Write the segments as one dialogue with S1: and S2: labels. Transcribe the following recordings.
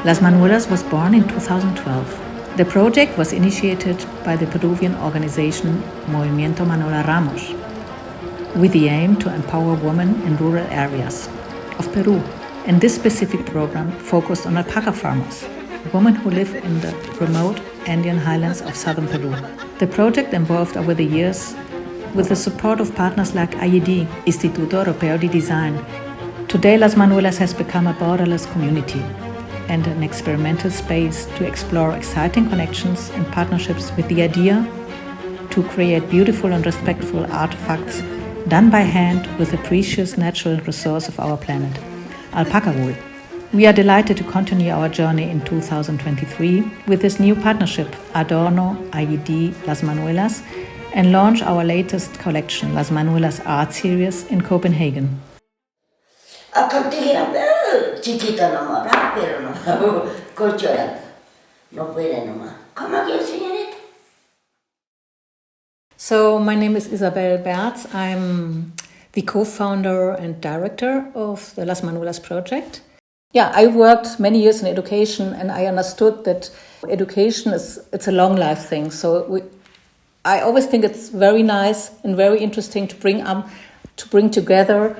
S1: Las Manuelas was born in 2012. The project was initiated by the Peruvian organization Movimiento Manuela Ramos, with the aim to empower women in rural areas of Peru. And this specific program focused on alpaca farmers, women who live in the remote Andean highlands of southern Peru. The project evolved over the years with the support of partners like IED, Instituto Europeo de Design. Today, Las Manuelas has become a borderless community and an experimental space to explore exciting connections and partnerships with the idea to create beautiful and respectful artifacts done by hand with the precious natural resource of our planet, alpaca wool. We are delighted to continue our journey in 2023 with this new partnership, Adorno, IED, Las Manuelas, and launch our latest collection, Las Manuelas Art Series, in Copenhagen.
S2: Chiquita nomás, pero no, colchonada. No puede nomás. ¿Cómo que señorita?
S1: So, my name is Isabel Berz. I'm the co-founder and director of the Las Manuelas project. Yeah, I worked many years in education, and I understood that education it's a long life thing. So I always think it's very nice and very interesting to bring together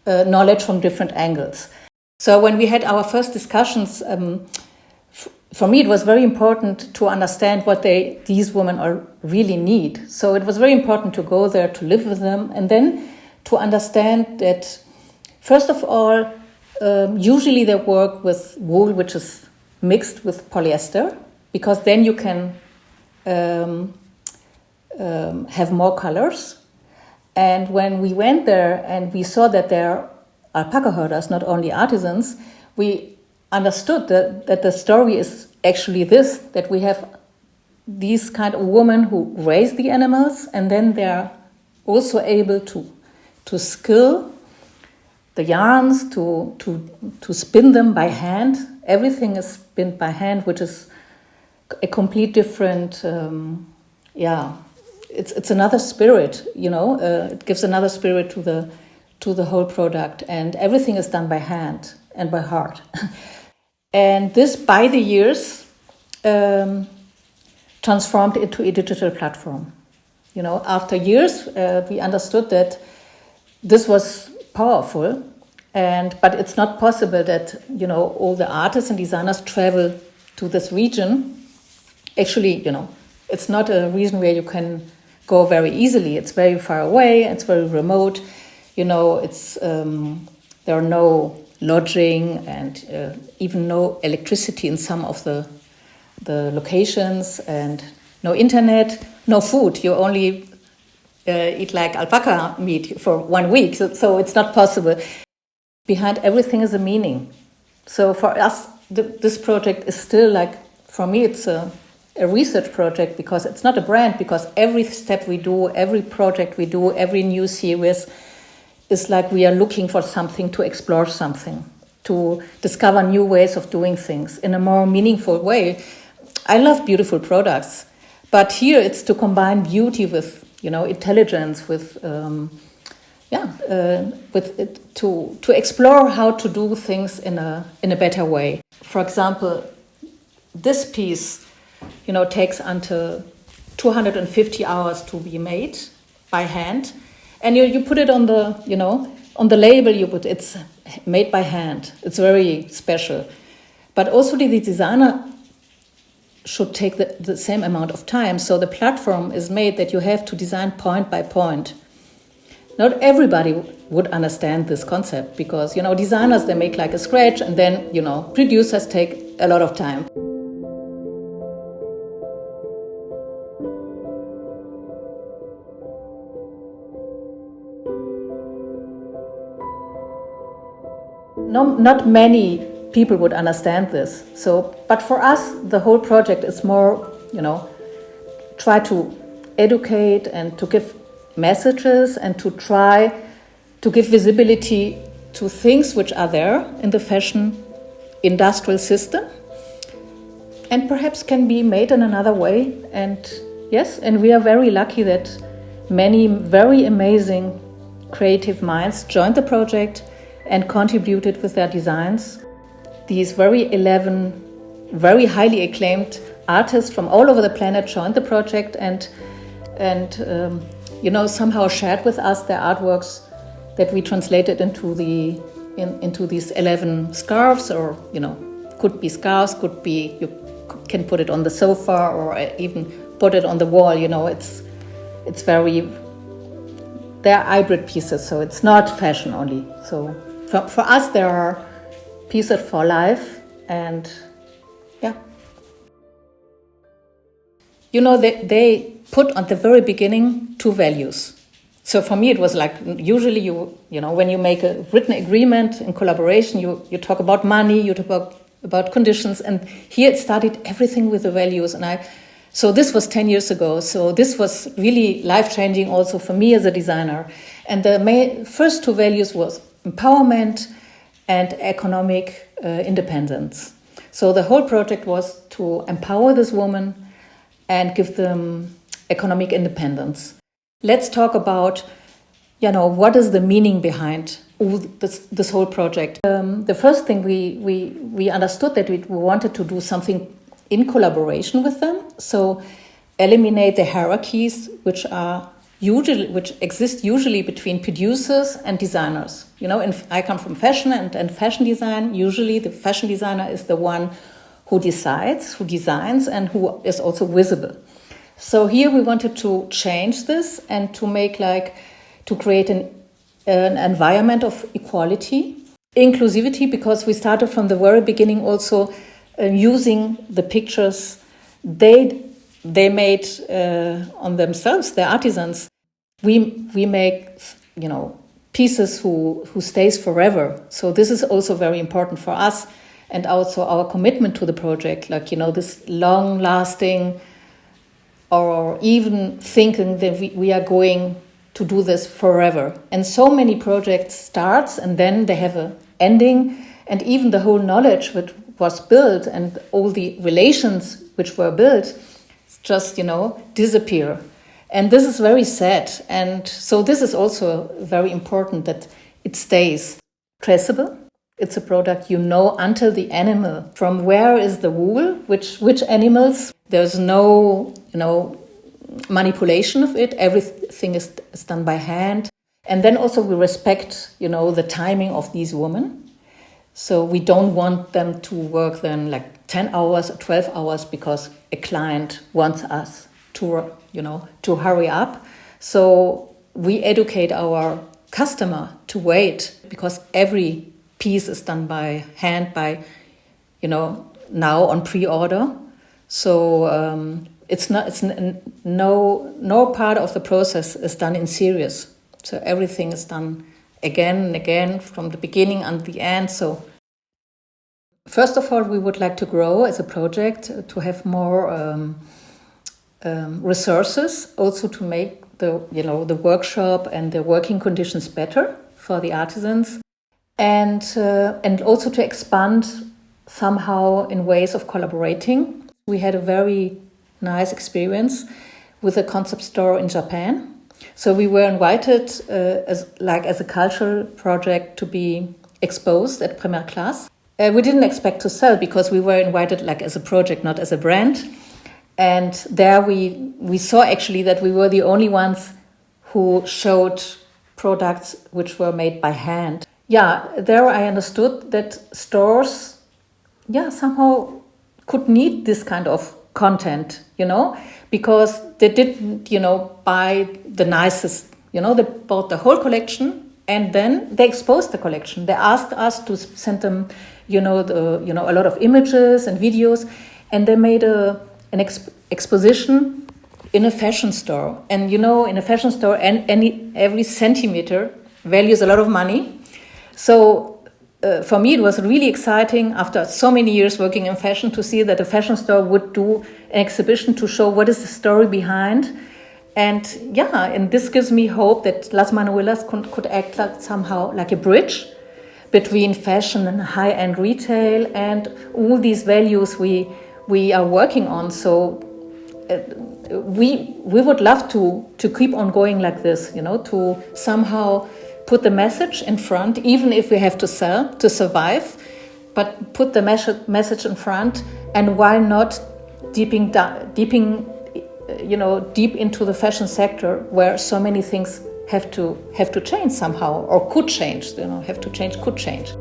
S1: knowledge from different angles. So when we had our first discussions, for me it was very important to understand what these women really need. So it was very important to go there, to live with them, and then to understand that, first of all, usually they work with wool which is mixed with polyester, because then you can have more colors. And when we went there and we saw that they're alpaca herders, not only artisans, we understood that the story is actually this, that we have these kind of women who raise the animals, and then they're also able to skill the yarns, to spin them by hand. Everything is spun by hand, which is a complete different, it's another spirit, it gives another spirit to the whole product, and everything is done by hand and by heart. And this, by the years, transformed into a digital platform. After years, we understood that this was powerful, but it's not possible that all the artists and designers travel to this region. Actually, it's not a region where you can go very easily. It's very far away. It's very remote. There are no lodging and even no electricity in some of the locations, and no internet, no food. You only eat like alpaca meat for 1 week, so it's not possible. Behind everything is a meaning. So for us, this project is still for me, it's a research project, because it's not a brand, because every step we do, every project we do, every new series is like we are looking for something, to explore something, to discover new ways of doing things in a more meaningful way. I love beautiful products, but here it's to combine beauty with, intelligence, with to explore how to do things in a better way. For example, this piece, takes until 250 hours to be made by hand. And you put it on the label, you put it's made by hand. It's very special. But also the designer should take the same amount of time. So the platform is made that you have to design point by point. Not everybody would understand this concept, because, designers, they make like a scratch, and then, producers take a lot of time. Not many people would understand this. But for us, the whole project is more, try to educate and to give messages and to try to give visibility to things which are there in the fashion industrial system, and perhaps can be made in another way. And yes, and we are very lucky that many very amazing creative minds joined the project and contributed with their designs. These very 11 very highly acclaimed artists from all over the planet joined the project and somehow shared with us their artworks that we translated into these 11 scarves, or could be scarves, could be you can put it on the sofa or even put it on the wall. It's very, they're hybrid pieces, so it's not fashion only. So for us, there are pieces for life, and yeah. They put at the very beginning 2 values. So for me, it was like, usually when you make a written agreement in collaboration, you talk about money, you talk about conditions, and here it started everything with the values. So this was 10 years ago. So this was really life-changing also for me as a designer. And the first 2 values was empowerment and economic independence. So the whole project was to empower this woman and give them economic independence. Let's talk about, what is the meaning behind all this whole project. The first thing we understood that we wanted to do something in collaboration with them. So eliminate the hierarchies which exist usually between producers and designers. I come from fashion and fashion design. Usually the fashion designer is the one who decides, who designs, and who is also visible. So here we wanted to change this and to create an environment of equality, inclusivity, because we started from the very beginning also using the pictures they made on themselves, the artisans. We make pieces who stays forever. So this is also very important for us, and also our commitment to the project, this long lasting, or even thinking that we are going to do this forever. And so many projects starts and then they have an ending, and even the whole knowledge which was built and all the relations which were built just, disappear. And this is very sad. And so this is also very important that it stays traceable. It's a product until the animal. From where is the wool, which animals. There's no, manipulation of it. Everything is done by hand. And then also we respect, the timing of these women. So we don't want them to work then like 10 hours or 12 hours because a client wants us to hurry up. So we educate our customer to wait, because every piece is done by hand, now on pre-order. So no part of the process is done in series. So everything is done again and again from the beginning and the end. So first of all, we would like to grow as a project, to have more resources, also to make the workshop and the working conditions better for the artisans, and also to expand somehow in ways of collaborating. We had a very nice experience with a concept store in Japan. So we were invited as a cultural project to be exposed at Première Classe. We didn't expect to sell because we were invited as a project, not as a brand. And there we saw actually that we were the only ones who showed products which were made by hand. Yeah, there I understood that stores, somehow could need this kind of content, because they didn't, buy the nicest, they bought the whole collection and then they exposed the collection. They asked us to send them, a lot of images and videos, and they made an exposition in a fashion store. And, in a fashion store, every centimeter values a lot of money. So for me, it was really exciting after so many years working in fashion to see that a fashion store would do an exhibition to show what is the story behind. And this gives me hope that Las Manuelas could act somehow like a bridge between fashion and high-end retail and all these values we are working on. So we would love to keep on going like this, to somehow put the message in front, even if we have to sell to survive, but put the message in front And why not deep into the fashion sector, where so many things have to change somehow, or could change, could change.